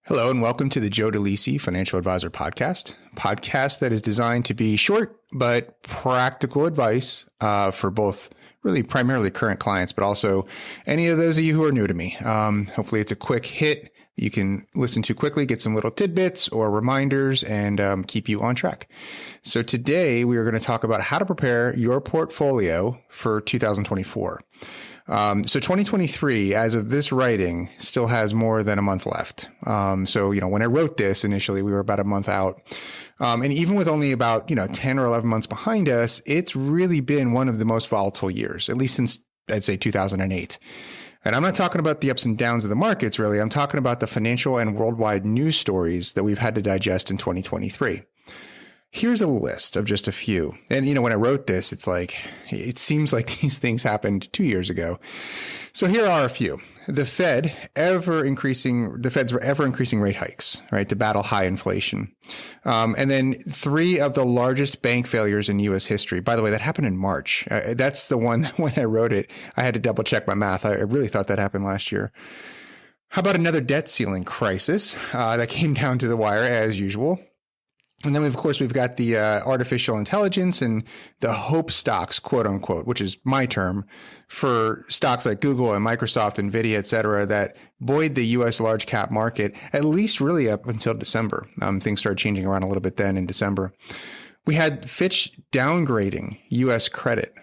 Hello and welcome to the Joe DeLisi Financial Advisor podcast that is designed to be short but practical advice for both really primarily current clients, but also any of those of you who are new to me. Hopefully it's a quick hit you can listen to quickly, get some little tidbits or reminders, and keep you on track. So today we are going to talk about how to prepare your portfolio for 2024. So 2023, as of this writing, still has more than a month left. So when I wrote this initially, we were about a month out. And even with only about, 10 or 11 months behind us, it's really been one of the most volatile years, at least since, I'd say, 2008. And I'm not talking about the ups and downs of the markets, really. I'm talking about the financial and worldwide news stories that we've had to digest in 2023. Here's a list of just a few. And, when I wrote this, it seems like these things happened 2 years ago. So here are a few. The Fed's ever increasing rate hikes, right, to battle high inflation. And then 3 of the largest bank failures in U.S. history. By the way, that happened in March. That's the one that when I wrote it, I had to double check my math. I really thought that happened last year. How about another debt ceiling crisis that came down to the wire as usual? And then, of course, we've got the artificial intelligence and the hope stocks, quote unquote, which is my term for stocks like Google and Microsoft, NVIDIA, et cetera, that buoyed the U.S. large cap market, at least really up until December. Things started changing around a little bit then in December. We had Fitch downgrading U.S. credit,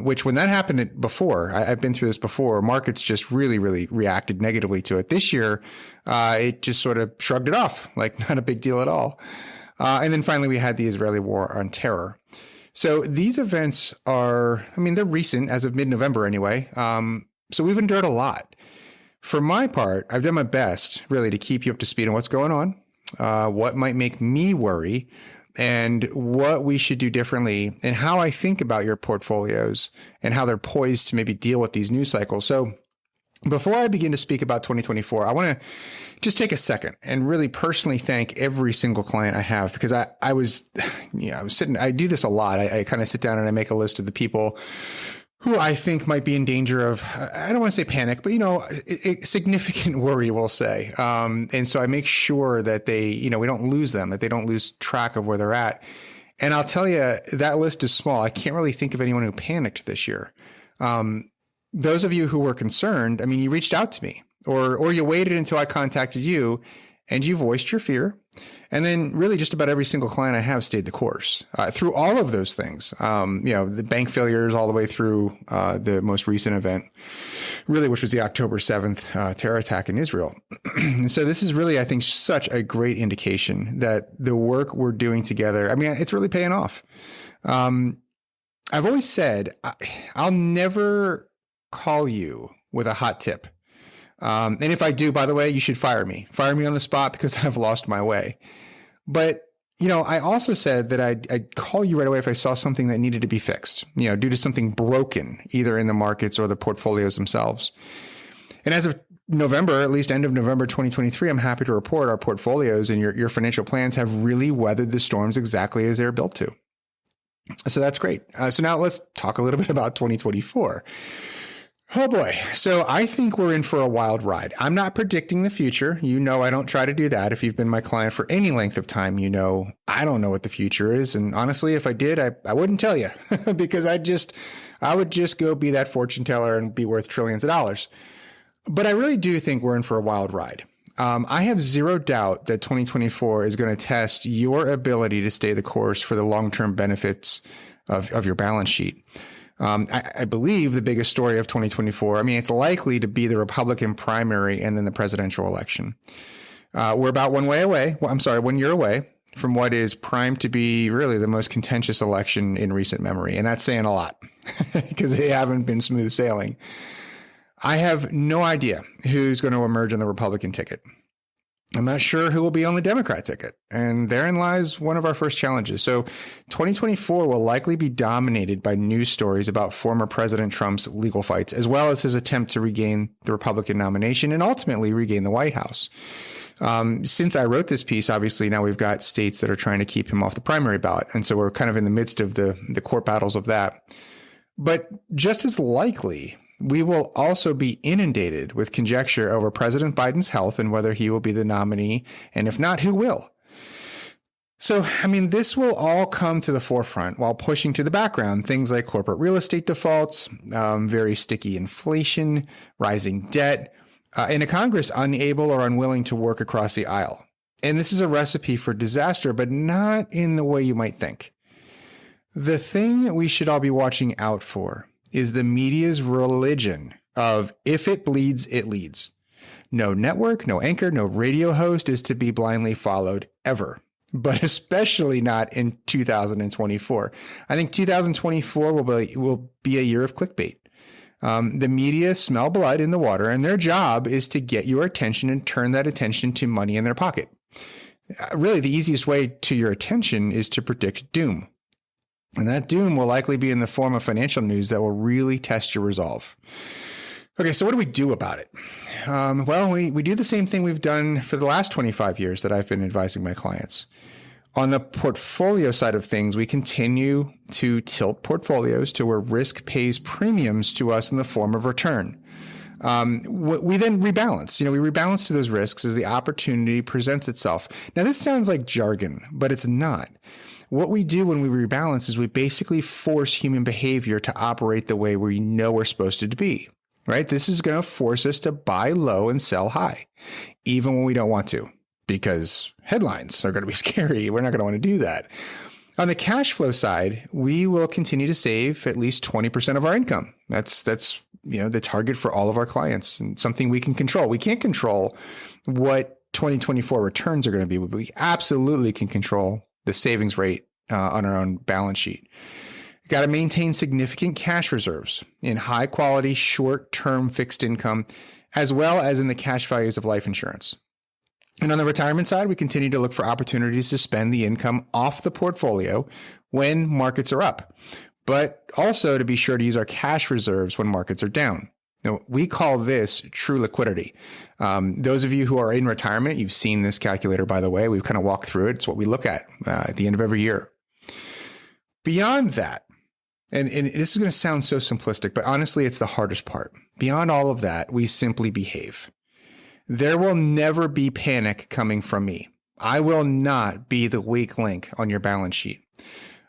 which when that happened before, I've been through this before, markets just really, really reacted negatively to it. This year, it just sort of shrugged it off, like not a big deal at all. And then finally, we had the Israeli war on terror. So these events they're recent as of mid-November anyway. So we've endured a lot. For my part, I've done my best really to keep you up to speed on what's going on, what might make me worry, and what we should do differently, and how I think about your portfolios and how they're poised to maybe deal with these news cycles. So before I begin to speak about 2024, I want to just take a second and really personally thank every single client I have, because I was sitting, I do this a lot. I kind of sit down and I make a list of the people who I think might be in danger of, I don't want to say panic, but, significant worry, we'll say. And so I make sure that they, we don't lose them, that they don't lose track of where they're at. And I'll tell you, that list is small. I can't really think of anyone who panicked this year. Those of you who were concerned, you reached out to me or you waited until I contacted you and you voiced your fear. And then really just about every single client I have stayed the course through all of those things. The bank failures all the way through the most recent event, really, which was the October 7th terror attack in Israel. So this is really, I think, such a great indication that the work we're doing together, it's really paying off. I've always said, I'll never call you with a hot tip. And if I do, by the way, you should fire me on the spot because I've lost my way. But, I also said that I'd call you right away if I saw something that needed to be fixed, due to something broken, either in the markets or the portfolios themselves. And as of November, at least end of November 2023, I'm happy to report our portfolios and your financial plans have really weathered the storms exactly as they're built to. So that's great. So now let's talk a little bit about 2024. Oh boy. So I think we're in for a wild ride. I'm not predicting the future. I don't try to do that. If you've been my client for any length of time, I don't know what the future is. And honestly, if I did, I wouldn't tell you because I would just go be that fortune teller and be worth trillions of dollars. But I really do think we're in for a wild ride. I have zero doubt that 2024 is going to test your ability to stay the course for the long-term benefits of your balance sheet. I believe the biggest story of 2024, it's likely to be the Republican primary and then the presidential election. We're about 1 year away from what is primed to be really the most contentious election in recent memory. And that's saying a lot because they haven't been smooth sailing. I have no idea who's going to emerge on the Republican ticket. I'm not sure who will be on the Democrat ticket. And therein lies one of our first challenges. So 2024 will likely be dominated by news stories about former President Trump's legal fights, as well as his attempt to regain the Republican nomination and ultimately regain the White House. Since I wrote this piece, obviously now we've got states that are trying to keep him off the primary ballot. And so we're kind of in the midst of the court battles of that. But just as likely, We will also be inundated with conjecture over President Biden's health and whether he will be the nominee, and if not, who will. So, this will all come to the forefront while pushing to the background things like corporate real estate defaults, very sticky inflation, rising debt, and a Congress unable or unwilling to work across the aisle. And this is a recipe for disaster, but not in the way you might think. The thing we should all be watching out for is the media's religion of if it bleeds, it leads. No network, no anchor, no radio host is to be blindly followed ever, but especially not in 2024. I think 2024 will be a year of clickbait. The media smell blood in the water, and their job is to get your attention and turn that attention to money in their pocket. Really, the easiest way to your attention is to predict doom. And that doom will likely be in the form of financial news that will really test your resolve. Okay, so what do we do about it? Well, we do the same thing we've done for the last 25 years that I've been advising my clients. On the portfolio side of things, we continue to tilt portfolios to where risk pays premiums to us in the form of return. We then rebalance. We rebalance to those risks as the opportunity presents itself. Now, this sounds like jargon, but it's not. What we do when we rebalance is we basically force human behavior to operate the way we know we're supposed to be, right? This is going to force us to buy low and sell high, even when we don't want to, because headlines are going to be scary. We're not going to want to do that. On the cash flow side, we will continue to save at least 20% of our income. That's the target for all of our clients and something we can control. We can't control what 2024 returns are going to be, but we absolutely can control the savings rate on our own balance sheet. Got to maintain significant cash reserves in high quality, short-term fixed income, as well as in the cash values of life insurance. And on the retirement side, we continue to look for opportunities to spend the income off the portfolio when markets are up, but also to be sure to use our cash reserves when markets are down. Now, we call this true liquidity. Those of you who are in retirement, you've seen this calculator, by the way. We've kind of walked through it. It's what we look at the end of every year. Beyond that, and this is going to sound so simplistic, but honestly, it's the hardest part. Beyond all of that, we simply behave. There will never be panic coming from me. I will not be the weak link on your balance sheet.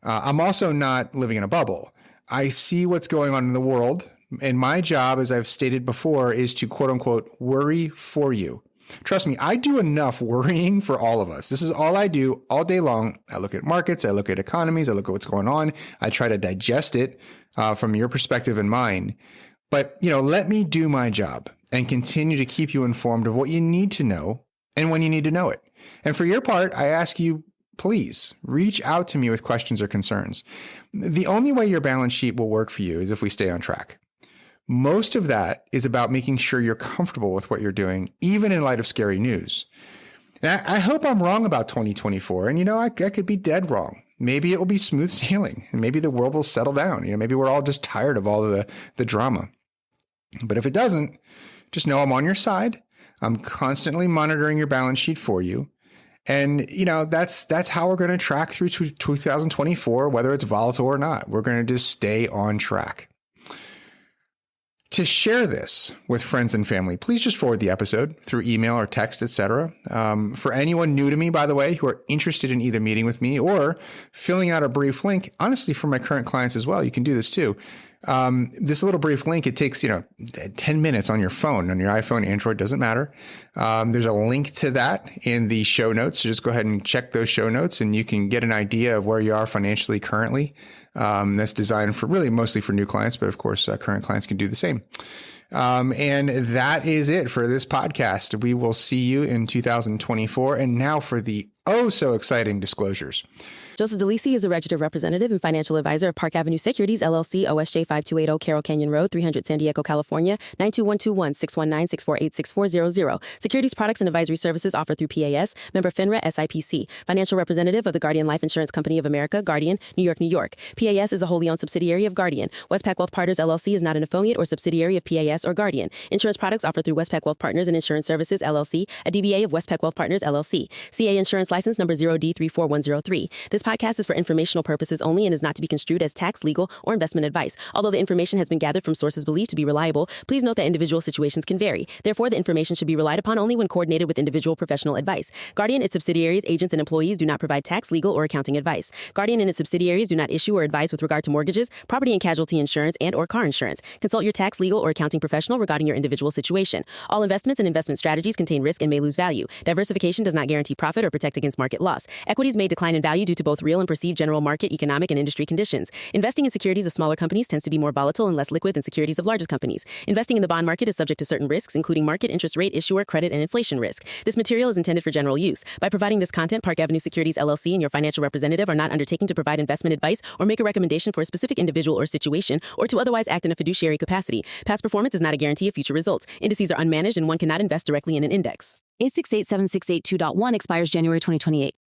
I'm also not living in a bubble. I see what's going on in the world. And my job, as I've stated before, is to quote unquote worry for you. Trust me, I do enough worrying for all of us. This is all I do all day long. I look at markets, I look at economies, I look at what's going on. I try to digest it from your perspective and mine. But, let me do my job and continue to keep you informed of what you need to know and when you need to know it. And for your part, I ask you, please reach out to me with questions or concerns. The only way your balance sheet will work for you is if we stay on track. Most of that is about making sure you're comfortable with what you're doing, even in light of scary news. And I hope I'm wrong about 2024. And, I could be dead wrong. Maybe it will be smooth sailing and maybe the world will settle down. Maybe we're all just tired of all of the drama. But if it doesn't, just know I'm on your side. I'm constantly monitoring your balance sheet for you. And, that's how we're going to track through 2024, whether it's volatile or not. We're going to just stay on track. To share this with friends and family, please just forward the episode through email or text, etc. For anyone new to me, by the way, who are interested in either meeting with me or filling out a brief link, honestly, for my current clients as well, you can do this too. This little brief link, it takes, 10 minutes on your phone, on your iPhone, Android, doesn't matter. There's a link to that in the show notes. So just go ahead and check those show notes and you can get an idea of where you are financially currently. That's designed for really mostly for new clients, but of course, current clients can do the same. And that is it for this podcast. We will see you in 2024. And now for the so exciting disclosures. Joseph DeLisi is a registered representative and financial advisor of Park Avenue Securities, LLC, OSJ 5280 Carroll Canyon Road, 300 San Diego, California, 92121 619 648 Securities products and advisory services offered through PAS, member FINRA, SIPC. Financial representative of the Guardian Life Insurance Company of America, Guardian, New York, New York. PAS is a wholly owned subsidiary of Guardian. Westpac Wealth Partners, LLC is not an affiliate or subsidiary of PAS or Guardian. Insurance products offered through Westpac Wealth Partners and Insurance Services, LLC, a DBA of Westpac Wealth Partners, LLC. CA Insurance License number 0D34103. This podcast is for informational purposes only and is not to be construed as tax, legal, or investment advice. Although the information has been gathered from sources believed to be reliable, please note that individual situations can vary. Therefore, the information should be relied upon only when coordinated with individual professional advice. Guardian, its subsidiaries, agents, and employees do not provide tax, legal, or accounting advice. Guardian and its subsidiaries do not issue or advise with regard to mortgages, property and casualty insurance, and/or car insurance. Consult your tax, legal, or accounting professional regarding your individual situation. All investments and investment strategies contain risk and may lose value. Diversification does not guarantee profit or protect against market loss. Equities may decline in value due to both real and perceived general market, economic, and industry conditions. Investing in securities of smaller companies tends to be more volatile and less liquid than securities of largest companies. Investing in the bond market is subject to certain risks, including market, interest rate, issuer, credit, and inflation risk. This material is intended for general use. By providing this content, Park Avenue Securities LLC and your financial representative are not undertaking to provide investment advice or make a recommendation for a specific individual or situation, or to otherwise act in a fiduciary capacity. Past performance is not a guarantee of future results. Indices are unmanaged and one cannot invest directly in an index. 8687682.1 expires January 2028.